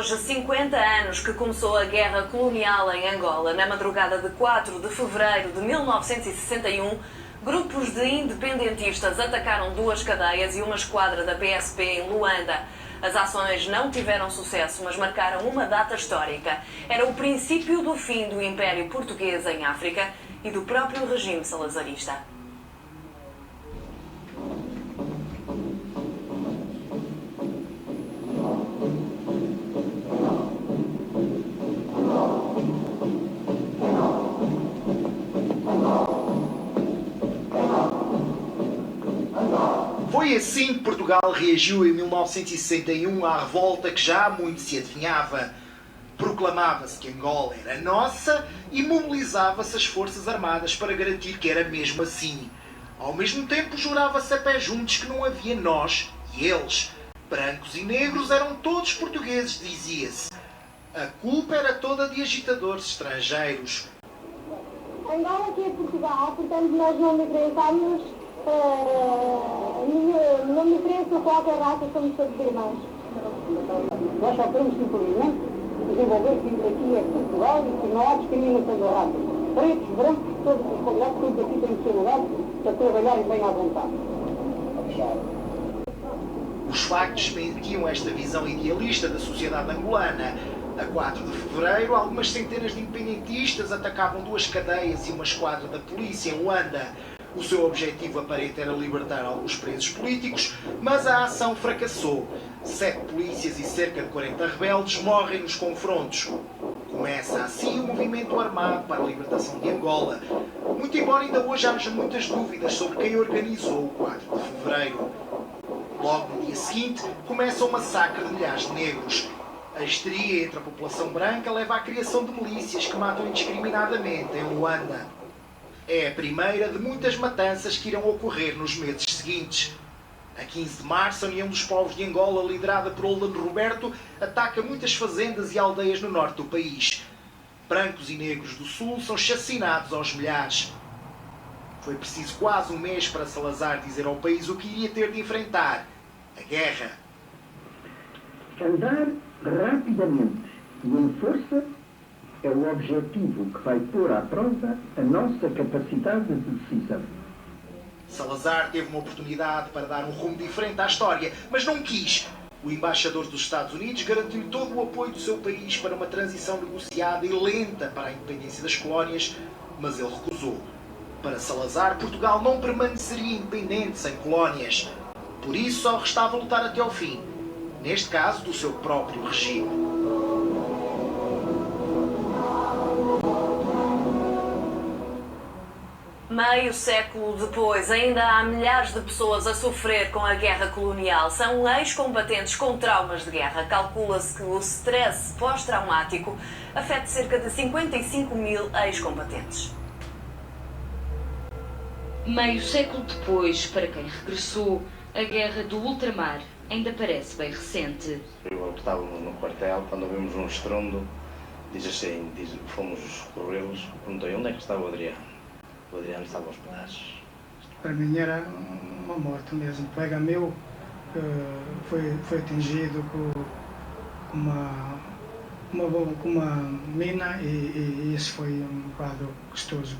hoje 50 anos que começou a guerra colonial em Angola. Na madrugada de 4 de fevereiro de 1961, grupos de independentistas atacaram 2 cadeias e uma esquadra da PSP em Luanda. As ações não tiveram sucesso, mas marcaram uma data histórica. Era o princípio do fim do Império Português em África e do próprio regime salazarista. Foi assim que Portugal reagiu em 1961 à revolta que já muito se adivinhava. Proclamava-se que Angola era nossa e mobilizava-se as Forças Armadas para garantir que era mesmo assim. Ao mesmo tempo, jurava-se a pé juntos que não havia nós e eles. Brancos e negros eram todos portugueses, dizia-se. A culpa era toda de agitadores estrangeiros. Angola que é Portugal, portanto nós não diferenciamos, não diferença qualquer raça, somos todos irmãos. Nós só queremos simplesmente desenvolver que aqui é Portugal e que não há discriminação de raças. Pretos, brancos, todos os poblados, todos aqui têm o seu lugar para trabalharem bem à vontade. Os factos mentiam esta visão idealista da sociedade angolana. A 4 de fevereiro, algumas centenas de independentistas atacavam 2 cadeias e uma esquadra da polícia em Luanda. O seu objetivo aparente era libertar alguns presos políticos, mas a ação fracassou. 7 polícias e cerca de 40 rebeldes morrem nos confrontos. Começa assim o movimento armado para a libertação de Angola, muito embora ainda hoje haja muitas dúvidas sobre quem organizou o 4 de fevereiro. Logo no dia seguinte, começa o massacre de milhares de negros. A histeria entre a população branca leva à criação de milícias que matam indiscriminadamente em Luanda. É a primeira de muitas matanças que irão ocorrer nos meses seguintes. A 15 de março, a União dos Povos de Angola, liderada por Oldan Roberto, ataca muitas fazendas e aldeias no norte do país. Brancos e negros do sul são chacinados aos milhares. Foi preciso quase um mês para Salazar dizer ao país o que iria ter de enfrentar: a guerra. Andar rapidamente e em força é o objetivo que vai pôr à prova a nossa capacidade de decisão. Salazar teve uma oportunidade para dar um rumo diferente à história, mas não quis. O embaixador dos Estados Unidos garantiu todo o apoio do seu país para uma transição negociada e lenta para a independência das colónias, mas ele recusou. Para Salazar, Portugal não permaneceria independente sem colónias. Por isso, só restava lutar até ao fim. Neste caso, do seu próprio regime. Meio século depois, ainda há milhares de pessoas a sofrer com a guerra colonial. São ex-combatentes com traumas de guerra. Calcula-se que o stress pós-traumático afeta cerca de 55 mil ex-combatentes. Meio século depois, para quem regressou, a guerra do ultramar ainda parece bem recente. Estávamos no quartel, quando ouvimos um estrondo, fomos corrê-los, perguntei onde é que estava o Adriano. O Adriano estava aos pedaços. Para mim era uma morte mesmo. Um colega meu foi atingido com uma mina e isso foi um bocado custoso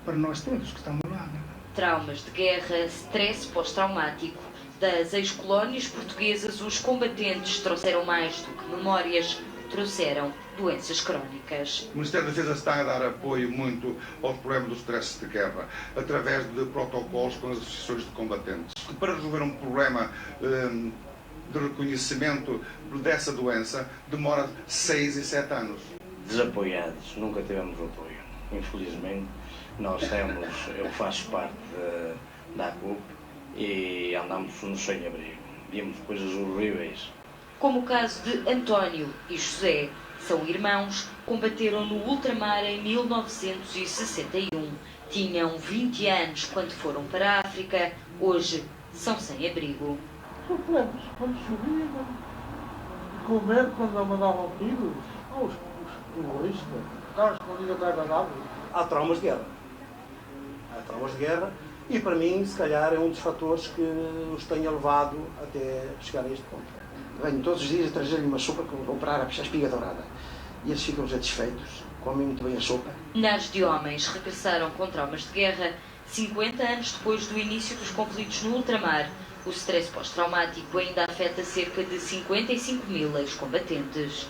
para nós todos que estamos lá. Né? Traumas de guerra, stress pós-traumático. Das ex-colónias portuguesas, os combatentes trouxeram mais do que memórias, trouxeram doenças crónicas. O Ministério da Defesa está a dar apoio muito aos problemas do stress de guerra, através de protocolos com as associações de combatentes. Para resolver um problema de reconhecimento dessa doença, demora 6 e 7 anos. Desapoiados, nunca tivemos apoio. Infelizmente, eu faço parte da ACUP e andamos no sem-abrigo. Vimos coisas horríveis. Como o caso de António e José. São irmãos, combateram no ultramar em 1961. Tinham 20 anos quando foram para a África. Hoje são sem abrigo. Sofremos quando chovia, comer quando mandavam tiros, os terroristas, estavam escondidos atrás das árvores. Há traumas de guerra. Há traumas de guerra e para mim, se calhar, é um dos fatores que os tenha levado até chegar a este ponto. venho todos os dias a trazer-lhe uma sopa para operar a espiga dourada. E eles ficam satisfeitos, comem muito bem a sopa. Milhares de homens regressaram com traumas de guerra 50 anos depois do início dos conflitos no ultramar. O stress pós-traumático ainda afeta cerca de 55 mil ex-combatentes.